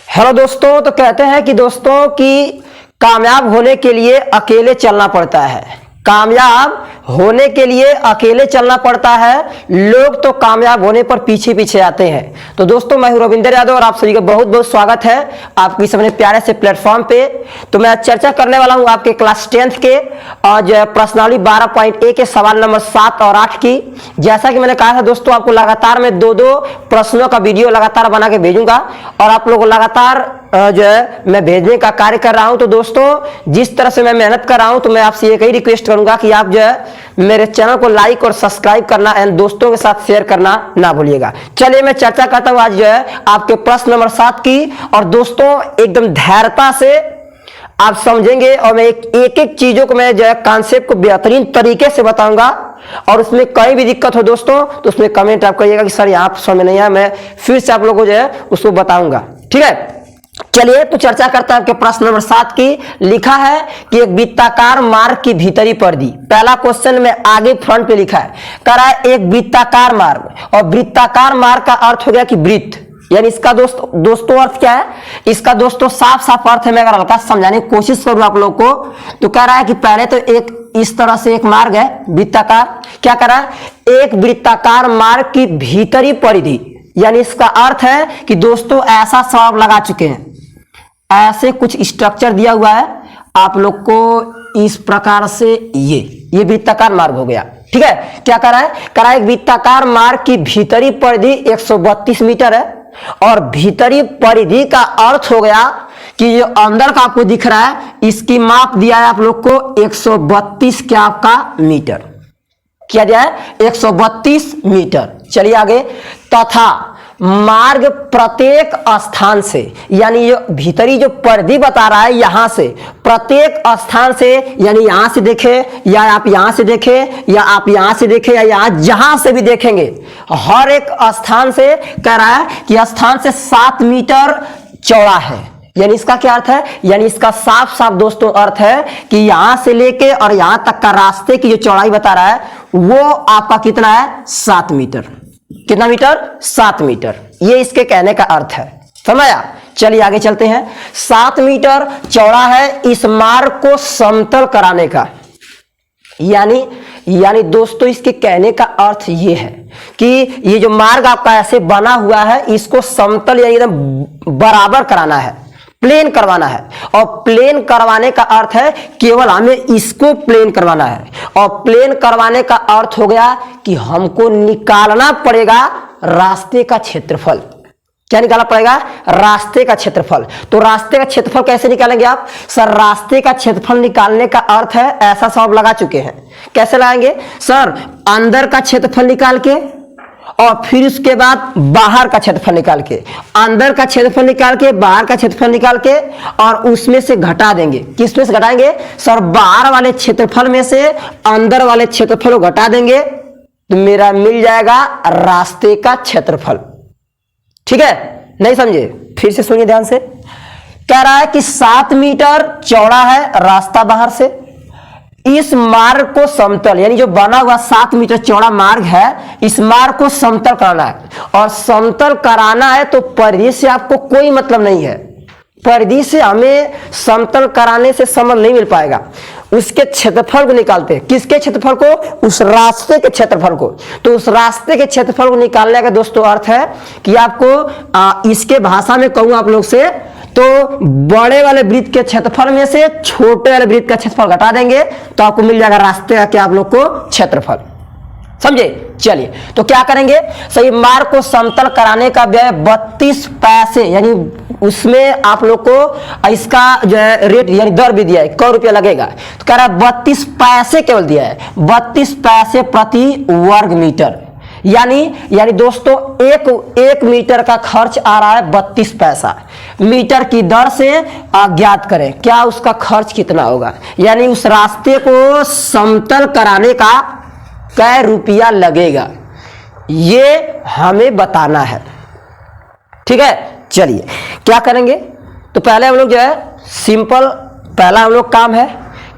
Hello दोस्तों, तो कहते हैं कि दोस्तों कि कामयाब होने के लिए अकेले चलना पड़ता है। कामयाब होने के लिए अकेले चलना पड़ता है। लोग तो कामयाब होने पर पीछे पीछे आते हैं। तो दोस्तों, मैं हूं रविंदर यादव और आप सभी का बहुत बहुत स्वागत है आपकी अपने प्यारे से प्लेटफॉर्म पे। तो मैं आज चर्चा करने वाला हूं आपके क्लास 10th के आज प्रश्नावली 12.1 के सवाल नंबर 7 और 8 की। जैसा कि मैंने कहा था दोस्तों, आपको लगातार मैं दो प्रश्नों का वीडियो लगातार बना के भेजूंगा और आप लोगों को लगातार जो है मैं भेजने का कार्य कर रहा हूं। तो दोस्तों, जिस तरह से मैं मेहनत कर रहा हूं, तो मैं आपसे एक ही रिक्वेस्ट करूंगा कि आप जो है मेरे चैनल को लाइक और सब्सक्राइब करना एंड दोस्तों के साथ शेयर करना ना भूलिएगा। चलिए मैं चर्चा करता हूं आज जो है आपके प्रश्न नंबर 7 की। और दोस्तों, एकदम धैर्यता से आप समझेंगे और मैं एक एक चीजों को मैं जो है कॉन्सेप्ट को बेहतरीन तरीके से बताऊंगा। और उसमें कहीं भी दिक्कत हो दोस्तों, तो उसमें कमेंट आप करिएगा कि सर यहाँ समझ नहीं आया, मैं फिर से आप लोगों को जो है उसको बताऊंगा। ठीक है, चलिए तो चर्चा करता है कि प्रश्न नंबर 7 की। लिखा है कि एक वृत्ताकार मार्ग की भीतरी परिधि। पहला क्वेश्चन में आगे फ्रंट पे लिखा है, कह रहा है एक वृत्ताकार मार्ग, और वृत्ताकार मार्ग का अर्थ हो गया कि वृत्त, यानी इसका दोस्तों अर्थ क्या है? इसका दोस्तों साफ साफ अर्थ है। मैं अगर हल्का समझाने की कोशिश करूं आप लोग को, तो कह रहा है कि पहले तो एक इस तरह से एक मार्ग है वृत्ताकार। क्या कह रहा है? एक वृत्ताकार मार्ग की भीतरी परिधि, यानी इसका अर्थ है कि दोस्तों ऐसा सवाल लगा चुके हैं, ऐसे कुछ स्ट्रक्चर दिया हुआ है आप लोग को इस प्रकार से, ये वृत्ताकार मार्ग हो गया। ठीक है, क्या कर रहा है? कह रहा है एक वृत्ताकार मार्ग की भीतरी परिधि 132 मीटर है। और भीतरी परिधि का अर्थ हो गया कि जो अंदर का आपको दिख रहा है, इसकी माप दिया है आप लोग को 132 क्या आपका मीटर, क्या दिया है? 132 मीटर। चलिए आगे। तथा मार्ग प्रत्येक स्थान से, यानी जो भीतरी जो परिधि बता रहा है यहां से, प्रत्येक स्थान से, यानी यहां से देखे या आप यहां से देखे या आप यहां से देखे या यहां जहां से भी देखेंगे, हर एक स्थान से कह रहा है कि स्थान से 7 मीटर चौड़ा है। यानी इसका क्या अर्थ है? यानी इसका साफ साफ दोस्तों अर्थ है कि यहां से लेके और यहां तक का रास्ते की जो चौड़ाई बता रहा है वो आपका कितना है? 7 मीटर। कितना मीटर? 7 मीटर। ये इसके कहने का अर्थ है। समझा? चलिए आगे चलते हैं। 7 मीटर चौड़ा है इस मार्ग को समतल कराने का। यानी दोस्तों इसके कहने का अर्थ ये है कि ये जो मार्ग आपका ऐसे बना हुआ है, इसको समतल या एकदम बराबर कराना है, प्लेन करवाना है। और प्लेन करवाने का अर्थ है केवल हमें इसको प्लेन करवाना है। और प्लेन करवाने का अर्थ हो गया कि हमको निकालना पड़ेगा रास्ते का क्षेत्रफल। क्या निकालना पड़ेगा? रास्ते का क्षेत्रफल। तो रास्ते का क्षेत्रफल कैसे निकालेंगे आप? सर, रास्ते का क्षेत्रफल निकालने का अर्थ है, ऐसा सब लगा चुके हैं। कैसे लगाएंगे सर? अंदर का क्षेत्रफल निकाल के और फिर उसके बाद बाहर का क्षेत्रफल निकाल के, अंदर का क्षेत्रफल निकाल के, बाहर का क्षेत्रफल निकाल के, और उसमें से घटा देंगे। किस में से घटाएंगे सर? बाहर वाले क्षेत्रफल में से अंदर वाले क्षेत्रफल को घटा देंगे, तो मेरा मिल जाएगा रास्ते का क्षेत्रफल। ठीक है, नहीं समझे? फिर से सुनिए ध्यान से। कह रहा है कि 7 मीटर चौड़ा है रास्ता बाहर से। इस मार्ग को समतल, यानी जो बना हुआ 7 मीटर चौड़ा मार्ग है, इस मार्ग को समतल कराना है। और समतल कराना है तो परिधि से आपको कोई मतलब नहीं है। परिधि से हमें समतल कराने से संबंध नहीं मिल पाएगा। उसके क्षेत्रफल को निकालते हैं। किसके क्षेत्रफल को? उस रास्ते के क्षेत्रफल को। तो उस रास्ते के क्षेत्रफल को निकालने का दोस्तों अर्थ है कि आपको इसके भाषा में कहूं आप लोग से, तो बड़े वाले वृत्त के क्षेत्रफल में से छोटे वाले वृत्त का क्षेत्रफल घटा देंगे, तो आपको मिल जाएगा रास्ते का क्या आप लोग को? क्षेत्रफल। समझे? चलिए तो क्या करेंगे? सही, मार्ग को समतल कराने का व्यय 32 पैसे, यानी उसमें आप लोग को इसका जो है रेट यानी दर भी दिया है, क रुपया लगेगा। तो कह रहा है 32 पैसे केवल दिया है, 32 पैसे प्रति वर्ग मीटर। यानी दोस्तों एक मीटर का खर्च आ रहा है 32 पैसा। मीटर की दर से ज्ञात करें क्या उसका खर्च कितना होगा। यानी उस रास्ते को समतल कराने का कै रुपया लगेगा, ये हमें बताना है। ठीक है, चलिए क्या करेंगे? तो पहले हम लोग जो है सिंपल, पहला हम लोग काम है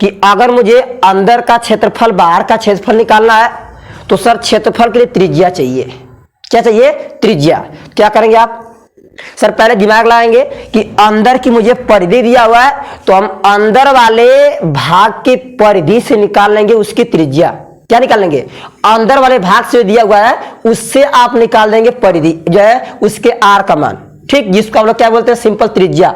कि अगर मुझे अंदर का क्षेत्रफल बाहर का क्षेत्रफल निकालना है, तो सर क्षेत्रफल के लिए त्रिज्या चाहिए। क्या चाहिए? त्रिज्या। क्या करेंगे आप? सर पहले दिमाग लगाएंगे कि अंदर की मुझे परिधि दिया हुआ है, तो हम अंदर वाले भाग के परिधि से निकाल लेंगे उसकी त्रिज्या। क्या निकाल लेंगे? अंदर वाले भाग से दिया हुआ है उससे आप निकाल देंगे परिधि जो है उसके आर का मान, ठीक, जिसको हम लोग क्या बोलते हैं? सिंपल त्रिज्या।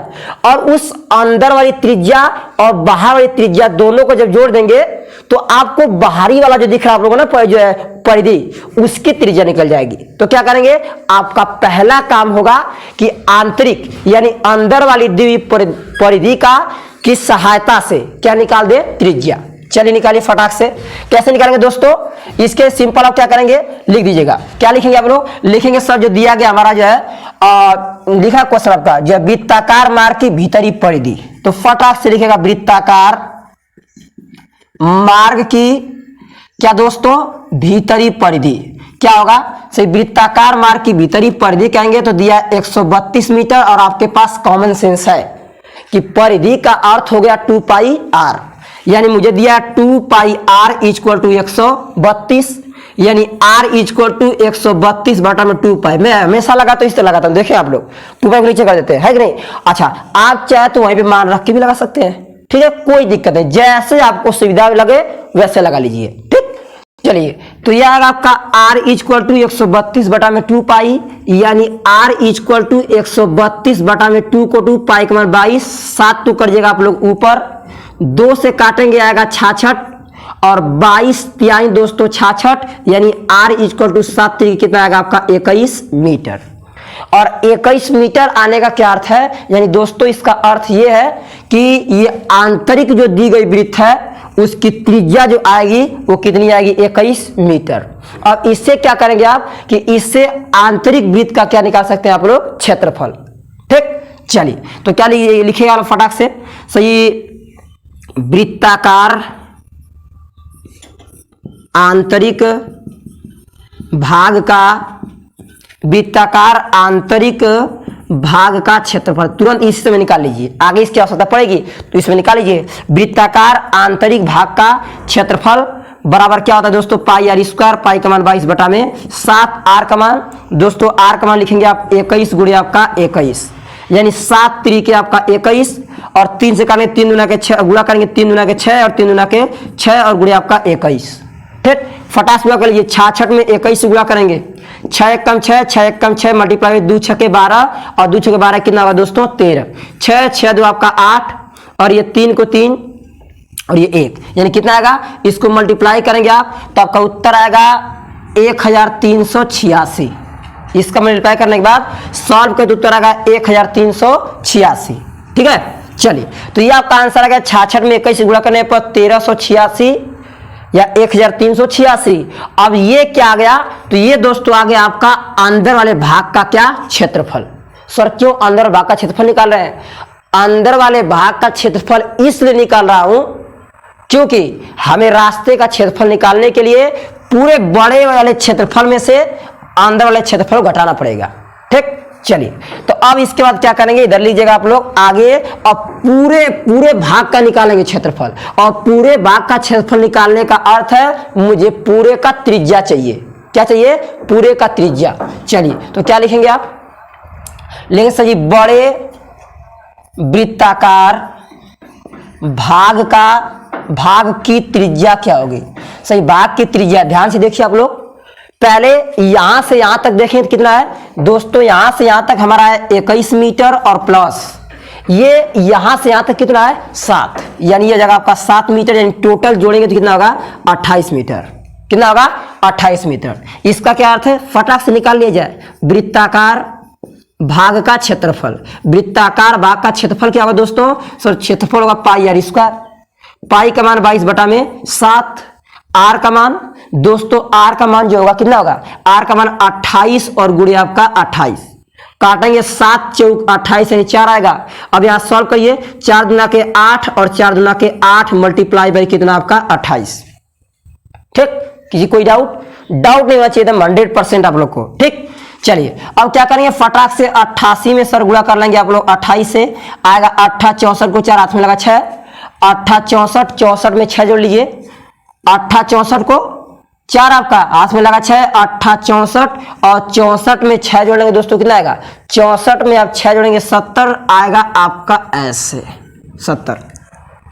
और उस अंदर वाली त्रिज्या और बाहर वाली त्रिज्या दोनों को जब जोड़ देंगे तो आपको बाहरी वाला जो दिख रहा है आप लोगों को ना जो है परिधि, उसकी त्रिज्या निकल जाएगी। तो क्या करेंगे? आपका पहला काम होगा कि आंतरिक यानी अंदर वाली परिधि का की सहायता से क्या निकाल दे? त्रिज्या। चलिए निकालिए फटाक से। कैसे निकालेंगे दोस्तों? इसके सिंपल आप क्या करेंगे? लिख दीजिएगा। क्या लिखेंगे आप लोग? लिखेंगे सर जो दिया गया हमारा जो है लिखा क्वेश्चन आपका जो वृत्ताकार मार्ग की भीतरी परिधि, तो फटाक से लिखेगा वृत्ताकार मार्ग की क्या दोस्तों? भीतरी परिधि। क्या होगा? सही, वृत्ताकार मार्ग की भीतरी परिधि कहेंगे तो दिया 132 मीटर और आपके पास कॉमन सेंस है कि परिधि का अर्थ हो गया 2 पाई आर, यानी मुझे दिया 2 पाई आर इक्वल टू 132, यानी r इक्वल टू 132 बटा में 2 पाई। मैं हमेशा लगाता हूं, इससे लगाता हूं, देखिए आप लोग 2 पाई को नीचे कर देते हैं, है कि नहीं? अच्छा, आप चाहे तो वहीं पे मान रख के भी लगा सकते हैं, ठीक है, कोई दिक्कत नहीं, जैसे आपको सुविधा लगे वैसे लगा लीजिए, ठीक। चलिए, तो यह आएगा आपका r इक्वल टू 132 बटा में 2 पाई, यानी r इक्वल टू 132 बटा में 2 को 2 पाई का मान 22, 7 तो कर जाएगा आप लोग ऊपर, 2 से काटेंगे आएगा 66 और 22 तिहाई दोस्तों 66, यानी r इक्वल टू 7 कितना आएगा आपका 21 मीटर। और 21 मीटर आने का क्या अर्थ है? यानी दोस्तों इसका अर्थ ये है कि ये आंतरिक जो दी गई वृत्त है उसकी त्रिज्या जो आएगी वो कितनी आएगी? 21 मीटर। अब इससे क्या करेंगे आप कि इससे आंतरिक वृत्त का क्या निकाल सकते हैं आप लोग? क्षेत्रफल, ठीक। चलिए, तो क्या लिखिएगा फटाक से? सही, वृत्ताकार आंतरिक भाग का वृत्ताकार आंतरिक भाग का क्षेत्रफल तुरंत इस समय निकाल लीजिए, आगे इसकी आवश्यकता पड़ेगी तो इसमें निकाल लीजिए। वृत्ताकार आंतरिक भाग का क्षेत्रफल बराबर क्या होता है दोस्तों? पाई आर स्क्वायर, पाई का मान 22 बटा में 7, आर का मान दोस्तों आर का मान लिखेंगे आप 21 गुणे आपका 21, यानी 7 तरीके आपका 21 और 3 से करेंगे 3 गुना के 6 गुणा करेंगे 3 गुना के 6 और 3 गुना के 6 और गुणे आपका 21, ठीक। फटास गुणा कर लीजिए, 66 में 21 से गुणा करेंगे, 6 एक कम 6, 6 एक कम 6 मल्टीप्लाई 2 6 के 12 और 2 6 के 12 कितना होगा दोस्तों? 13, 6 6 2 आपका 8 और ये 3 को 3 और ये 1, यानी कितना आएगा? इसको मल्टीप्लाई करेंगे आप तो आपका उत्तर आएगा 1386। इसका मल्टीप्लाई करने के बाद सॉल्व करते उत्तर आएगा 1386, ठीक है। चलिए, तो ये आपका आंसर आ गया 66 में 21 गुणा करने पर 1386 या 1386। अब ये क्या आ गया? तो ये दोस्तों आ गया आपका अंदर वाले भाग का क्या? क्षेत्रफल। सर क्यों अंदर भाग का क्षेत्रफल निकाल रहे हैं? अंदर वाले भाग का क्षेत्रफल इसलिए निकाल रहा हूं क्योंकि हमें रास्ते का क्षेत्रफल निकालने के लिए पूरे बड़े वाले क्षेत्रफल में से अंदर वाले क्षेत्रफल को घटाना पड़ेगा, ठीक। चलिए, तो अब इसके बाद क्या करेंगे? इधर लीजिएगा आप लोग आगे, और पूरे भाग का निकालेंगे क्षेत्रफल, और पूरे भाग का क्षेत्रफल निकालने का अर्थ है मुझे पूरे का त्रिज्या चाहिए। क्या चाहिए? पूरे का त्रिज्या। चलिए, तो क्या लिखेंगे आप? लिखेंगे सर जी बड़े वृत्ताकार भाग की त्रिज्या क्या होगी? सही, भाग की त्रिज्या ध्यान से देखिए आप लोग, पहले यहां से यहां तक देखें तो कितना है दोस्तों? यहां से यहां तक हमारा है 21 मीटर और प्लस ये यहां से यहां तक कितना है? 7, यानी ये जगह आपका 7 मीटर, यानी टोटल जोड़ेंगे तो कितना होगा? 28 मीटर। कितना होगा? 28 मीटर। इसका क्या अर्थ है? फटाक से निकाल लिया जाए। वृत्ताकार भाग का क्षेत्रफल, वृत्ताकार भाग का क्षेत्रफल क्या होगा दोस्तों? सर क्षेत्रफल होगा पाई आर स्क्वायर, पाई का मान 22 बटा में 7, आर का मान दोस्तों आर का मान जो होगा कितना होगा? आर का मान 28 और गुणे आपका 28, काटेंगे 7 चौक 28 यानी 4 आएगा। अब यहां सॉल्व करिए, 4 दुना के 8 और 4 दुना के 8 मल्टीप्लाई बाई कितना आपका? 28, ठीक। किसी कोई डाउट नहीं होना चाहिए एकदम 100% आप लोग को, ठीक। चलिए, अब क्या करेंगे? फटाक से 88 में सर गुणा कर लेंगे आप लोग, 28 से आएगा 8 64 को 4 हाथ में लगा 6, 8 64 64 में 6 जोड़ लीजिए, 8 64 को 4 आपका हाथ में लगा 6, 8 64 और 64 में 6 जोड़ेंगे दोस्तों कितना आएगा, 64 में आप 6 जोड़ेंगे 70 आएगा आपका ऐसे 70।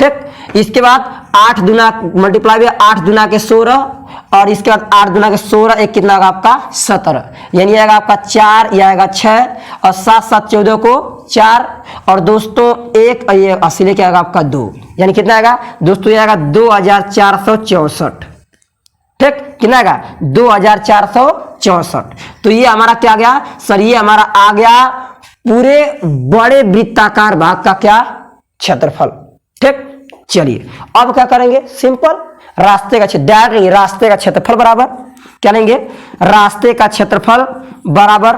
ठीक, इसके बाद 8 दूना मल्टीप्लाई में 8 दूना के 16 और इसके बाद 8 दूना के 16 एक कितना आएगा आपका 17, यानी आएगा आपका 4, यह आएगा 6 और 7 7 14 को 4 और दोस्तों 1 और ये 80 लेके आएगा आपका 2, यानी कितना आएगा दोस्तों, ये आएगा 2464। ठीक, कितना आएगा 2464। तो ये हमारा क्या आ गया सर, ये हमारा आ गया पूरे बड़े वृत्ताकार भाग का क्या क्षेत्रफल। ठीक, चलिए अब क्या करेंगे, सिंपल रास्ते का डायरेक्ट रास्ते का क्षेत्रफल बराबर क्या लेंगे, रास्ते का क्षेत्रफल बराबर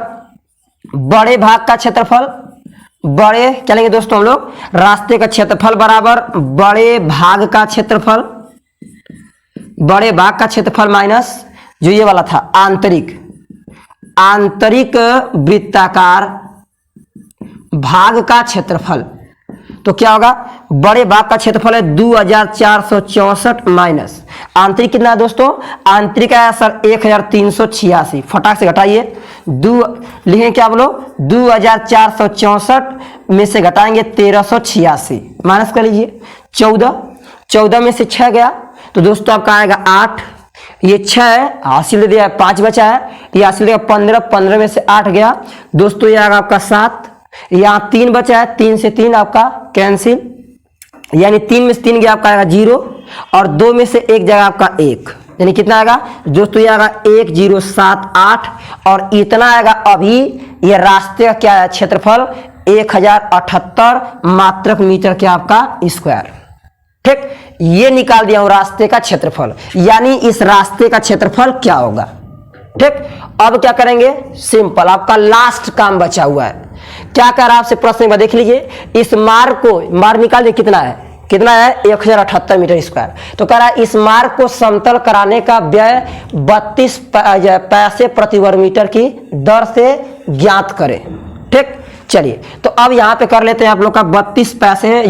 बड़े भाग का क्षेत्रफल, बड़े क्या लेंगे दोस्तों हम लोग, रास्ते का क्षेत्रफल बराबर बड़े भाग का क्षेत्रफल, बड़े भाग का क्षेत्रफल माइनस जो ये वाला था आंतरिक वृत्ताकार भाग का क्षेत्रफल। तो क्या होगा, बड़े भाग का क्षेत्रफल है 2464 माइनस आंतरिक कितना है दोस्तों, आंतरिक है सर 1386, फटाक से घटाइए, लिखेंगे क्या बोलो 2464 में से घटाएंगे 1386 माइनस कर लीजिए 14 में से 6 गया तो दोस्तों आपका आएगा 8, ये 6 है हासिल दे दिया, 5 बचा है, ये हासिल देगा 15 में से 8 गया दोस्तों, ये आएगा आपका 7, यहाँ 3 बचा है, 3 से 3 आपका कैंसिल, यानी 3 में से 3 गया आपका आएगा 0 और 2 में से 1 जगह आपका 1, यानी कितना आएगा दोस्तों, ये आएगा 1078 और इतना आएगा अभी ये रास्ते का क्या है क्षेत्रफल 1078 मात्रक मीटर क्या आपका स्क्वायर। ठीक, ये निकाल दिया हूं रास्ते का क्षेत्रफल, यानी इस रास्ते का क्षेत्रफल क्या होगा। ठीक, अब क्या करेंगे, सिंपल आपका लास्ट काम बचा हुआ है, क्या कह रहा है आपसे प्रश्न में देख लीजिए, इस मार्ग को मार्ग निकाल दिए कितना है 1078 मीटर स्क्वायर। तो कह रहा है इस मार्ग को समतल कराने का व्यय 32 पैसे प्रति वर्ग मीटर की दर से ज्ञात करें। ठीक, चलिए तो अब यहाँ पे कर लेते हैं आप लोग का 32 पैसे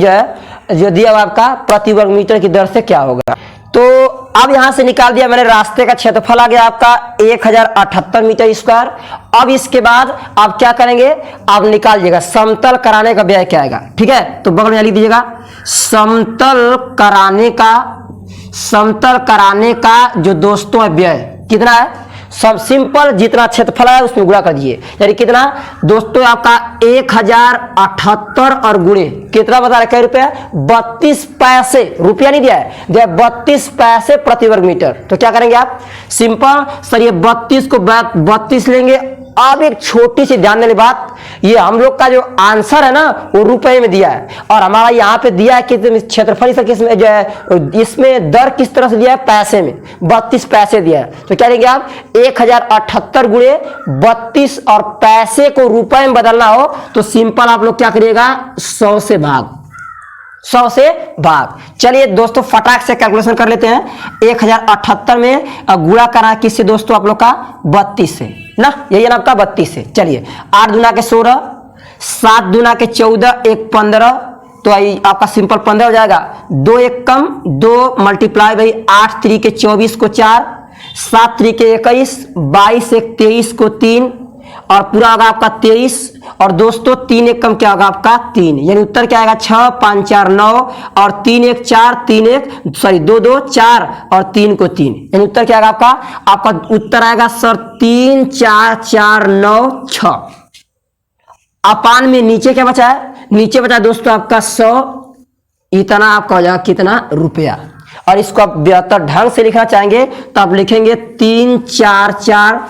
जो दिया हुआ आपका प्रति वर्ग मीटर की दर से क्या होगा। तो अब यहां से निकाल दिया मैंने, रास्ते का क्षेत्रफल आ गया आपका 1078 मीटर स्क्वायर। अब इसके बाद आप क्या करेंगे, आप निकाल दीजिएगा समतल कराने का व्यय क्या आएगा। ठीक है, तो बगल में लिख दीजिएगा समतल कराने का जो दोस्तों है व्यय कितना है, सब सिंपल जितना क्षेत्रफल है उसमें गुणा कर दीजिए, यानी कितना दोस्तों आपका 1078 और गुणे कितना बता रहे क्या रुपया 32 पैसे, रुपया नहीं दिया है, दिया 32 पैसे प्रति वर्ग मीटर। तो क्या करेंगे आप, सिंपल सर ये 32 को 32 लेंगे। अब एक छोटी सी ध्यान देने बात, ये हम लोग का जो आंसर है ना वो रुपए में दिया है और हमारा यहाँ पे दिया है कि क्षेत्रफल किसमें जो है, इसमें दर किस तरह से दिया है, पैसे में 32 पैसे दिया है। तो क्या लेंगे आप 1078 गुणे 32 और पैसे को रुपए में बदलना हो तो सिंपल आप लोग क्या करिएगा 100 से भाग। चलिए दोस्तों फटाक से कैलकुलेशन कर लेते हैं। 1078 में गुणा करा किससे दोस्तों आप लोग का 32 से ना, यही है ना आपका 32 से। चलिए 8 दूना के 16, 7 दूना के 14, 1 15, तो आपका सिंपल 15 हो जाएगा, 2 1 कम 2 मल्टीप्लाई बाई 8 3 के 24 को 4, 7 3 के 21, 22 1 23 को 3 और पूरा होगा आपका 23 और दोस्तों 3 1 कम क्या होगा आपका 3, यानी उत्तर क्या आएगा 6 5 4 9 और 3 1 4 3 1 2 2 4 और 3 को 3, यानी उत्तर क्या आएगा आपका उत्तर आएगा सर 3 4 4 9 6। अपान में नीचे क्या बचा है, नीचे बचा दोस्तों आपका 100, इतना आपका हो जाएगा कितना रुपया। और इसको आप बेहतर ढंग से लिखना चाहेंगे तो आप लिखेंगे 3 4 4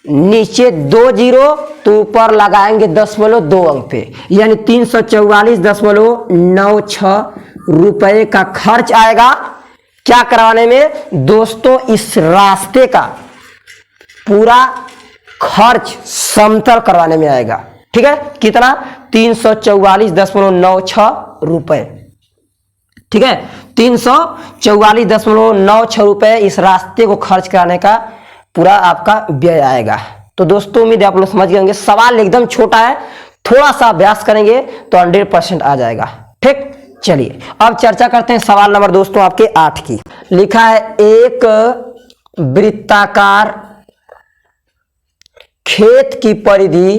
नीचे 2 जीरो तो ऊपर लगाएंगे 0.2 अंक पे, यानी 344.96 रुपए का खर्च आएगा क्या करवाने में दोस्तों, इस रास्ते का पूरा खर्च समतल करवाने में आएगा। ठीक है, कितना 344.96 रुपए। ठीक है, 344.96 रुपए इस रास्ते को खर्च कराने का पूरा आपका व्यय आएगा। तो दोस्तों उम्मीद है आप लोग समझ गए होंगे, सवाल एकदम छोटा है, थोड़ा सा अभ्यास करेंगे तो 100% आ जाएगा। ठीक, चलिए अब चर्चा करते हैं सवाल नंबर दोस्तों आपके 8 की। लिखा है एक वृत्ताकार खेत की परिधि,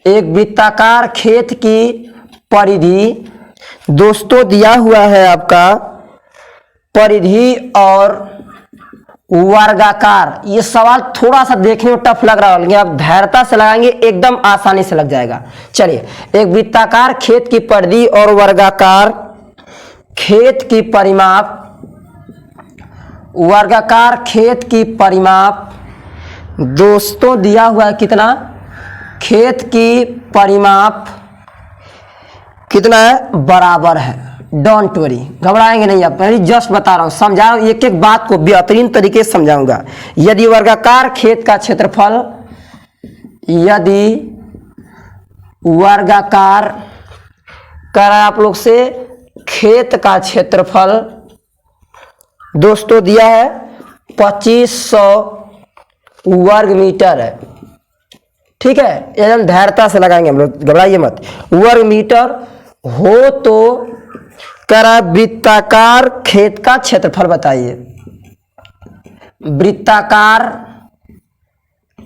एक वृत्ताकार खेत की परिधि दोस्तों दिया हुआ है आपका परिधि और वर्गाकार। ये सवाल थोड़ा सा देखने में टफ लग रहा है, लेकिन आप धैर्यता से लगाएंगे एकदम आसानी से लग जाएगा। चलिए, एक वृत्ताकार खेत की परिधि और वर्गाकार खेत की परिमाप, वर्गाकार खेत की परिमाप दोस्तों दिया हुआ है कितना, खेत की परिमाप कितना है, बराबर है। डोंट वरी, घबराएंगे नहीं आप, मैं जस्ट बता रहा हूं, समझा रहा हूं, एक एक बात को बेहतरीन तरीके से समझाऊंगा। यदि वर्गाकार खेत का क्षेत्रफल, यदि वर्गाकार करा आप लोग से खेत का क्षेत्रफल दोस्तों दिया है 2500 वर्ग मीटर है, ठीक है, एकदम धैर्यता से लगाएंगे हम लोग, घबराइए मत। वर्ग मीटर हो तो करा वृत्ताकार खेत का क्षेत्रफल बताइए। वृत्ताकार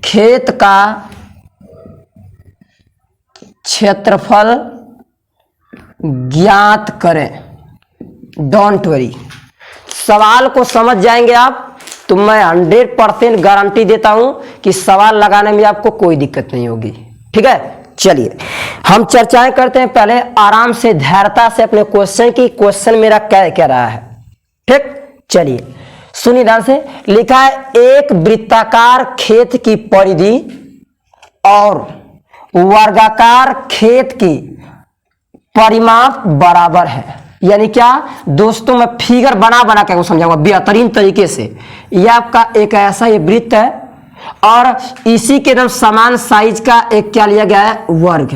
खेत का क्षेत्रफल ज्ञात करें। डोंट वरी, सवाल को समझ जाएंगे आप तो मैं 100% गारंटी देता हूं कि सवाल लगाने में आपको कोई दिक्कत नहीं होगी, ठीक है। चलिए हम चर्चाएं करते हैं, पहले आराम से धैर्यता से अपने क्वेश्चन की, क्वेश्चन मेरा क्या कह रहा है, ठीक। चलिए सुनिए ध्यान से, लिखा है एक वृत्ताकार खेत की परिधि और वर्गाकार खेत की परिमाप बराबर है। यानी क्या दोस्तों, मैं फिगर बना बना के समझाऊंगा बेहतरीन तरीके से। यह आपका एक ऐसा ये वृत्त है और इसी के एकदम समान साइज का एक क्या लिया गया है, वर्ग।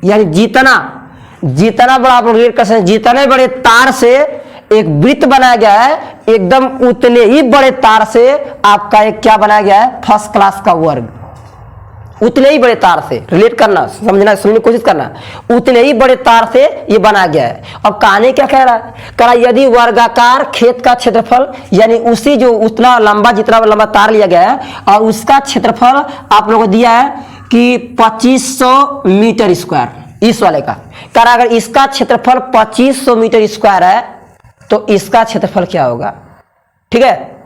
यानी जितना बड़ा आप लोग कर सकते, जितने बड़े तार से एक वृत्त बनाया गया है, एकदम उतने ही बड़े तार से आपका एक क्या बनाया गया है, फर्स्ट क्लास का वर्ग। उतने ही बड़े तार से रिलेट करना, समझने की कोशिश करना, उतने ही बड़े तार से ये बनाया गया है। अब कहानी क्या कह रहा है, कह रहा यदि वर्गाकार खेत का क्षेत्रफल, यानी उसी जो उतना लंबा, जितना लंबा तार लिया गया है और उसका क्षेत्रफल आप लोगों को दिया है कि 2500 मीटर स्क्वायर, इस वाले का। कह रहा अगर इसका क्षेत्रफल 2500 मीटर स्क्वायर है तो इसका क्षेत्रफल क्या होगा, ठीक है।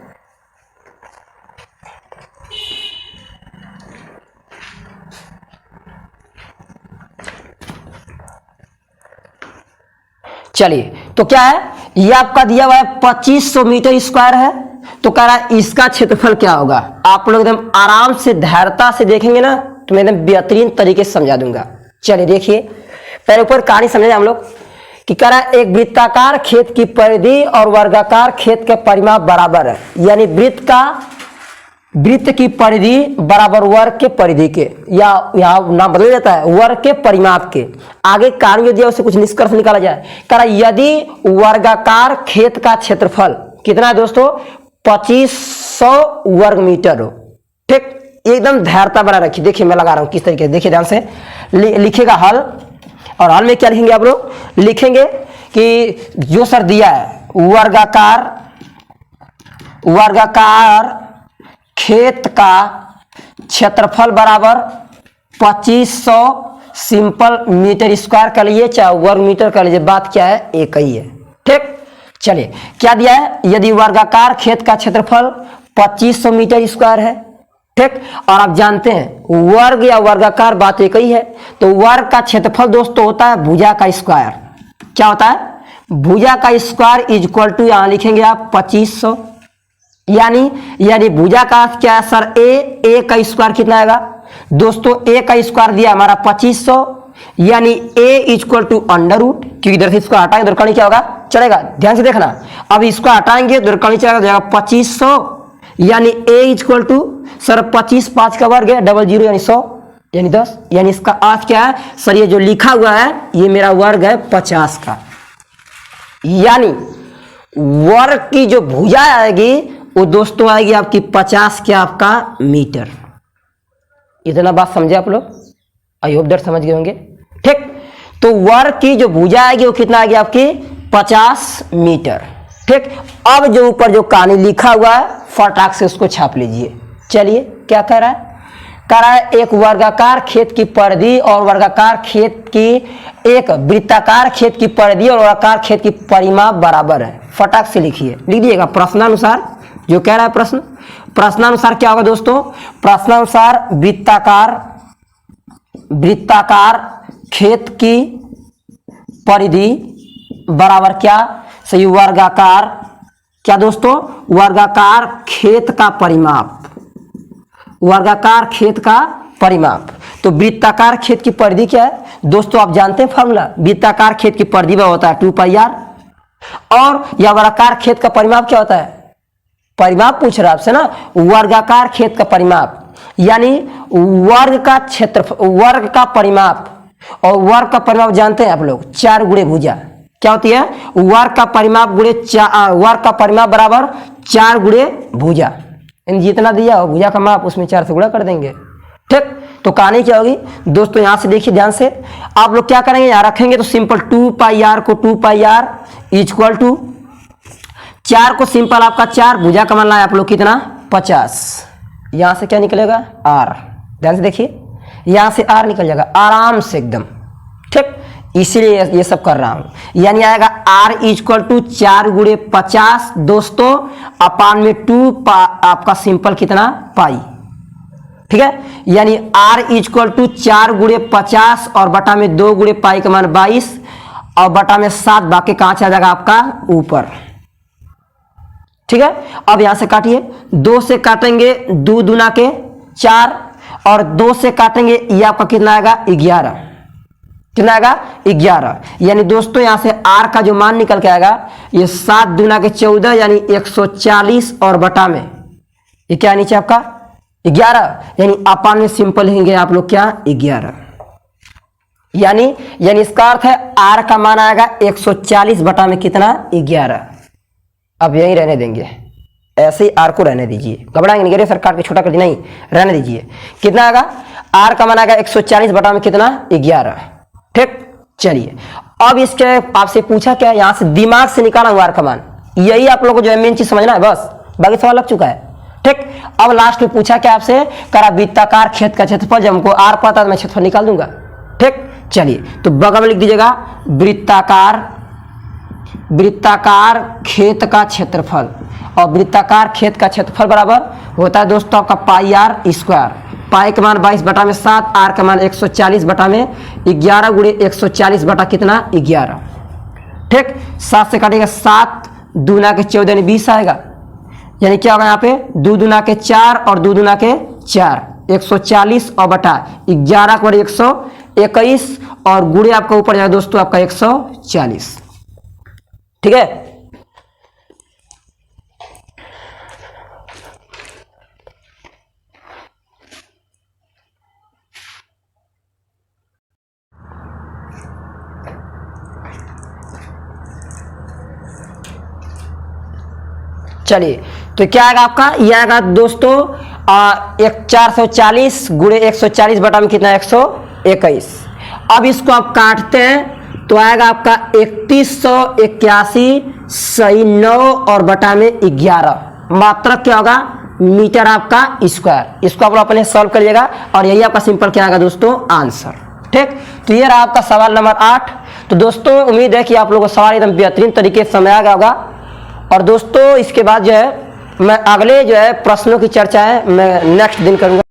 चलिए तो क्या है, ये आपका दिया हुआ है 2500 मीटर स्क्वायर है, तो कह रहा है इसका क्षेत्रफल क्या होगा। आप लोग एकदम आराम से धैर्यता से देखेंगे ना तो मैं एकदम बेहतरीन तरीके से समझा दूंगा। चलिए देखिए, पहले ऊपर कहानी समझे हम लोग कि कह रहा है एक वृत्ताकार खेत की परिधि और वर्गाकार खेत के परिमाप बराबर है। यानी वृत्त की परिधि बराबर वर्ग के परिधि के, या यहाँ नाम बदल जाता है, वर्ग के परिमाप के। आगे कार्य दिया उससे कुछ निष्कर्ष निकाला जाए। कह रहा यदि वर्गाकार खेत का क्षेत्रफल कितना है दोस्तों, 2500 वर्ग मीटर हो, ठीक। एकदम धैर्यता बना रखिए, देखिए मैं लगा रहा हूं किस तरीके से, देखिए ध्यान से लिखेगा हल। और हल में क्या लिखेंगे आप लोग, लिखेंगे कि जो सर दिया है वर्गाकार खेत का क्षेत्रफल बराबर 2500 सिंपल मीटर स्क्वायर कर लीजिए चाहे वर्ग मीटर कर लीजिए, बात क्या है एक ही है, ठीक। चलिए क्या दिया है, यदि वर्गाकार खेत का क्षेत्रफल 2500 मीटर स्क्वायर है, ठीक। और आप जानते हैं वर्ग या वर्गाकार बात एक ही है, तो वर्ग का क्षेत्रफल दोस्तों होता है भुजा का स्क्वायर। क्या होता है, भुजा का स्क्वायर इज इक्वल टू, यहां लिखेंगे आप 2500। यानी भुजा का क्या है सर, ए का स्क्वायर कितना आएगा दोस्तों, ए का स्क्वायर दिया हमारा 2500, यानी ए इक्वल टू अंडर रूट, क्योंकि इधर से इसको हटाएंगे दुर्कर्णी क्या होगा, चलेगा। ध्यान से देखना, अब इसको हटाएंगे दुर्कर्णी चलेगा, तो जाएगा 2500, यानी ए इक्वल टू सर 25 5 का वर्ग है, 00 यानी 100 यानी 10, यानी इसका अर्थ क्या है सर, ये जो लिखा हुआ है ये मेरा वर्ग है 50 का। यानी वर्ग की जो भुजा आएगी वो दोस्तों आएगी आपकी 50 के आपका मीटर। इतना बात समझे आप लोग, आई होप दैट समझ गए होंगे, ठीक। तो वर्ग की जो भुजा आएगी वो कितना आएगी आपकी 50 मीटर, ठीक। अब जो ऊपर जो कहानी लिखा हुआ है फटाक से उसको छाप लीजिए। चलिए क्या कह रहा है, कह रहा है एक वर्गाकार खेत की परिधि और वर्गाकार खेत की एक वृत्ताकार खेत की परिधि और वर्गाकार खेत की परिमाप बराबर है। फटाक से लिखिए, लिख दीजिएगा प्रश्नानुसार जो कह रहा है प्रश्न। प्रश्नानुसार क्या होगा दोस्तों, प्रश्नानुसार वृत्ताकार खेत की परिधि बराबर क्या, सही वर्गाकार, क्या दोस्तों, वर्गाकार खेत का परिमाप, वर्गाकार खेत का परिमाप। तो वृत्ताकार खेत की परिधि क्या है दोस्तों, आप जानते हैं फॉर्मूला, वृत्ताकार खेत की परिधि में होता है 2πr, और यह वर्गाकार खेत का परिमाप क्या होता है, परिमाप पूछ रहा है आपसे ना, वर्गाकार खेत का परिमाप यानी वर्ग का क्षेत्रफल, वर्ग का परिमाप, और वर्ग का परिमाप जानते हैं आप लोग 4 गुणे भुजा क्या होती है, वर्ग का परिमाप गुणे वर्ग का परिमाप बराबर 4 गुणे भुजा, जितना दिया हो भुजा का माप उसमें 4 से गुणा कर देंगे। ठीक, तो कहानी क्या होगी दोस्तों, यहां से देखिए ध्यान से, आप लोग क्या करेंगे, यहां रखेंगे तो सिंपल 2πr को 2πr इक्वल टू 4 को सिंपल आपका 4 भुजा का मान लाए आप लोग कितना 50, यहां से क्या निकलेगा r, ध्यान से देखिए यहां से r निकल जाएगा आराम से एकदम। ठीक, इसीलिए ये सब कर रहा हूं, यानी आएगा r इक्वल टू 4 गुणे 50 दोस्तों अपान में 2 आपका सिंपल कितना पाई। ठीक है, यानी r इक्वल टू 4 गुणे 50 और बटा में 2 गुणे पाई का मान 22 और बटा में 7, बाकी कहां चला जाएगा आपका ऊपर। ठीक है, अब यहां से काटिए, 2 से काटेंगे 2 दूना के 4 और 2 से काटेंगे ये आपका कितना आएगा 11, कितना आएगा 11, यानी दोस्तों यहां से r का जो मान निकल के आएगा ये 7 दूना के 14 यानी 140 और बटा में ये क्या नीचे आपका 11, यानी अपान में सिंपल लिखेंगे आप लोग क्या 11, यानी इसका अर्थ है r का मान आएगा 140 बटा में कितना 11। अब यही रहने देंगे, ऐसे ही r को रहने दीजिए, घबराएंगे नहीं, सरकार के छोटा कर दी नहीं, रहने दीजिए। कितना आएगा r का मान आएगा 140 बटा में कितना 11। ठीक, चलिए अब इसके आपसे पूछा क्या, यहां से दिमाग से निकाला हुआ r का मान, यही आप लोगों को जो है मेन चीज समझना है, बस बाकी सवाल लग चुका है। ठीक, अब लास्ट में पूछा क्या आपसे, करा वृत्ताकार खेत का क्षेत्रफल, जब हमको r पता तो मैं क्षेत्रफल निकाल दूंगा। ठीक, चलिए तो बगल में लिख दीजिएगा वृत्ताकार खेत का क्षेत्रफल, और वृत्ताकार खेत का क्षेत्रफल बराबर होता है दोस्तों आपका πr स्क्वायर, पाई का मान 22 बटा में 7, r का मान 140 बटा में 11 गुणे 140 बटा कितना 11। ठीक, 7 से काटेगा 7 दूना के 14 यानी 20 आएगा, यानी क्या होगा यहाँ पे 2 दूना के 4 और 2 दूना के 4 140 और बटा 11 को 121 और गुणे आपका ऊपर जाएगा दोस्तों आपका 140। ठीक है, चलिए तो क्या आएगा आपका, यह आएगा दोस्तों 440 गुणे 140 बटा में कितना 121। अब इसको आप काटते हैं तो आएगा आपका 3181 सही 9 और बटा में 11, मात्रक क्या होगा मीटर आपका स्क्वायर। इसको आप अपने सॉल्व करिएगा और यही आपका सिंपल क्या आएगा दोस्तों आंसर। ठीक, तो ये रहा आपका सवाल नंबर 8। तो दोस्तों उम्मीद है कि आप लोगों को सवाल एकदम बेहतरीन तरीके से समझ आ गया होगा। और दोस्तों इसके बाद जो है मैं अगले जो है प्रश्नों की चर्चा है मैं नेक्स्ट दिन करूंगा।